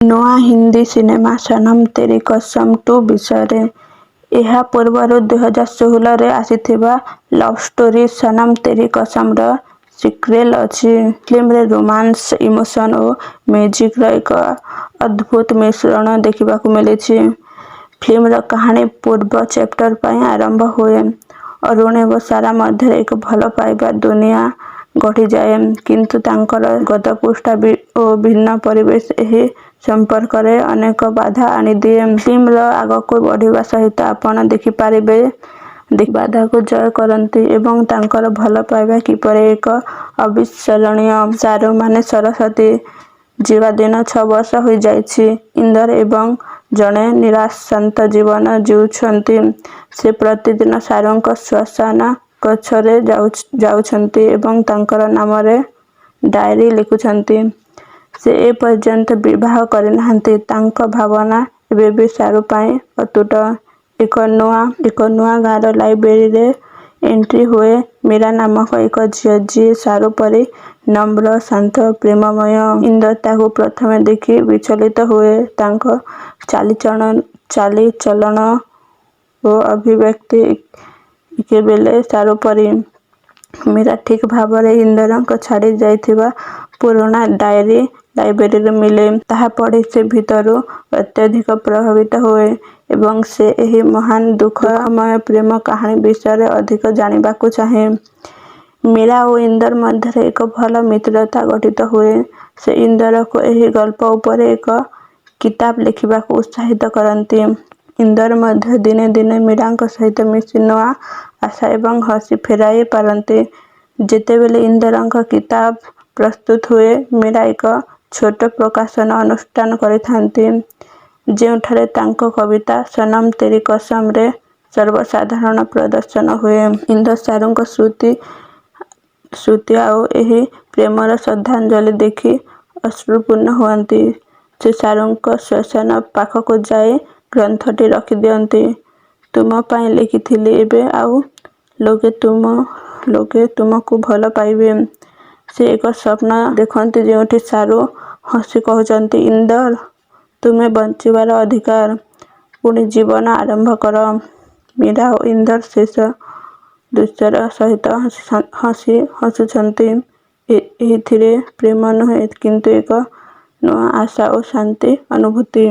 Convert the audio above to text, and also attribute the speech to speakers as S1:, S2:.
S1: ନୂଆ ହିନ୍ଦୀ ସିନେମା ସନମ ତେରି କସମ 2 ବିଷୟରେ। ଏହା ପୂର୍ବରୁ 2016ରେ ଆସିଥିବା ଲଭ୍ ଷ୍ଟୋରି ସନମ ତେରି କସମର ସିକ୍ୱେଲ୍ ଅଛି। ଫିଲ୍ମରେ ରୋମାନ୍ସ, ଇମୋସନ୍ ଓ ମ୍ୟୁଜିକ୍ର ଏକ ଅଦ୍ଭୁତ ମିଶ୍ରଣ ଦେଖିବାକୁ ମିଳିଛି। ଫିଲ୍ମର କାହାଣୀ ପୂର୍ବ ଚ୍ୟାପ୍ଟର ପାଇଁ ଆରମ୍ଭ ହୁଏ। ଅରୁଣ ଏବଂ ସାରା ମଧ୍ୟରେ ଏକ ଭଲ ପାଇବା ଦୁନିଆ ଗଢ଼ିଯାଏ, କିନ୍ତୁ ତାଙ୍କର ଗତପୃଷ୍ଠା ଓ ଭିନ୍ନ ପରିବେଶ ଏହି ସମ୍ପର୍କରେ ଅନେକ ବାଧା ଆଣିଦିଏ। ଫିଲ୍ମର ଆଗକୁ ବଢ଼ିବା ସହିତ ଆପଣ ଦେଖିପାରିବେ ବାଧାକୁ ଜୟ କରନ୍ତି ଏବଂ ତାଙ୍କର ଭଲ ପାଇବା କିପରି ଏକ ଅବିସ୍ମରଣୀୟ। ସାରୁ ମାନେ ସରସ୍ୱତୀ ଯିବା ଦିନ 6 ବର୍ଷ ହୋଇଯାଇଛି। ଇନ୍ଦର ଏବଂ ଜଣେ ନିରାଶ ଶାନ୍ତ ଜୀବନ ଜିଉଛନ୍ତି। ସେ ପ୍ରତିଦିନ ସାରୁଙ୍କ ଶ୍ମଶାନ ଗଛରେ ଯାଉଛନ୍ତି ଏବଂ ତାଙ୍କର ନାମରେ ଡାଏରୀ ଲେଖୁଛନ୍ତି। ସେ ଏ ପର୍ଯ୍ୟନ୍ତ ବିବାହ କରିନାହାନ୍ତି। ତାଙ୍କ ଭାବନା ଏବେ ବି ସାରୁ ପାଇଁ ଅତୁଟ। ଏକ ନୂଆ ଗାଁର ଲାଇବ୍ରେରୀରେ ଏଣ୍ଟ୍ରି ହୁଏ ମୀରା ନାମକ ଏକ ଝିଅ, ଯିଏ ସାରୁ ପରି ନମ୍ର, ଶାନ୍ତ, ପ୍ରେମମୟ। ଇନ୍ଦର ତାକୁ ପ୍ରଥମେ ଦେଖି ବିଚଳିତ ହୁଏ। ତାଙ୍କ ଚାଲିଚଳନ ଓ ଅଭିବ୍ୟକ୍ତି ଏକେବେଳେ ସାରୁ ପରି। ମୀରା ଠିକ୍ ଭାବରେ ଇନ୍ଦରଙ୍କ ଛାଡ଼ି ଯାଇଥିବା ପୁରୁଣା ଡାଏରୀ ଲାଇବ୍ରେରୀରେ ମିଳେ। ତାହା ପଢ଼ି ସେ ଭିତରୁ ଅତ୍ୟଧିକ ପ୍ରଭାବିତ ହୁଏ ଏବଂ ସେ ଏହି ମହାନ ଦୁଃଖମୟ ପ୍ରେମ କାହାଣୀ ବିଷୟରେ ଅଧିକ ଜାଣିବାକୁ ଚାହେଁ। ମୀରା ଓ ଇନ୍ଦର ମଧ୍ୟରେ ଏକ ଭଲ ମିତ୍ରତା ଗଠିତ ହୁଏ। ସେ ଇନ୍ଦରକୁ ଏହି ଗଳ୍ପ ଉପରେ ଏକ କିତାବ ଲେଖିବାକୁ ଉତ୍ସାହିତ କରନ୍ତି। ଇନ୍ଦର ମଧ୍ୟ ଦିନେ ଦିନେ ମୀରାଙ୍କ ସହିତ ମିଶି ନୂଆ ଆଶା ଏବଂ ହସି ଫେରାଇ ପାରନ୍ତି। ଯେତେବେଳେ ଇନ୍ଦରଙ୍କ କିତାବ ପ୍ରସ୍ତୁତ ହୁଏ, ମୀରା ଏକ ଛୋଟ ପ୍ରକାଶନ ଅନୁଷ୍ଠାନ କରିଥାନ୍ତି, ଯେଉଁଠାରେ ତାଙ୍କ କବିତା ସନମ ତେରି କସମରେ ସର୍ବସାଧାରଣ ପ୍ରଦର୍ଶନ ହୁଏ। ଇନ୍ଦର ସାରୁଙ୍କ ସ୍ମୃତି ଆଉ ଏହି ପ୍ରେମର ଶ୍ରଦ୍ଧାଞ୍ଜଳି ଦେଖି ଅଶ୍ରୁପୂର୍ଣ୍ଣ ହୁଅନ୍ତି। ସେ ସାରୁଙ୍କ ଶ୍ମଶାନ ପାଖକୁ ଯାଇ ଗ୍ରନ୍ଥଟି ରଖିଦିଅନ୍ତି। ତୁମ ପାଇଁ ଲେଖିଥିଲି, ଏବେ ଆଉ ଲୋକେ ତୁମକୁ ଭଲ ପାଇବେ। ସେ ଏକ ସ୍ୱପ୍ନ ଦେଖନ୍ତି ଯେଉଁଠି ସାରୁ ହସି କହୁଛନ୍ତି, ଇନ୍ଦର, ତୁମେ ବଞ୍ଚିବାର ଅଧିକାର। ପୁଣି ଜୀବନ ଆରମ୍ଭ କର। ମୀରା ଓ ଇନ୍ଦର ଶେଷ ଦୃଶ୍ୟର ସହିତ ହସୁଛନ୍ତି। ଏଥିରେ ପ୍ରେମ ନୁହେଁ, କିନ୍ତୁ ଏକ ନୂଆ ଆଶା ଓ ଶାନ୍ତି ଅନୁଭୂତି।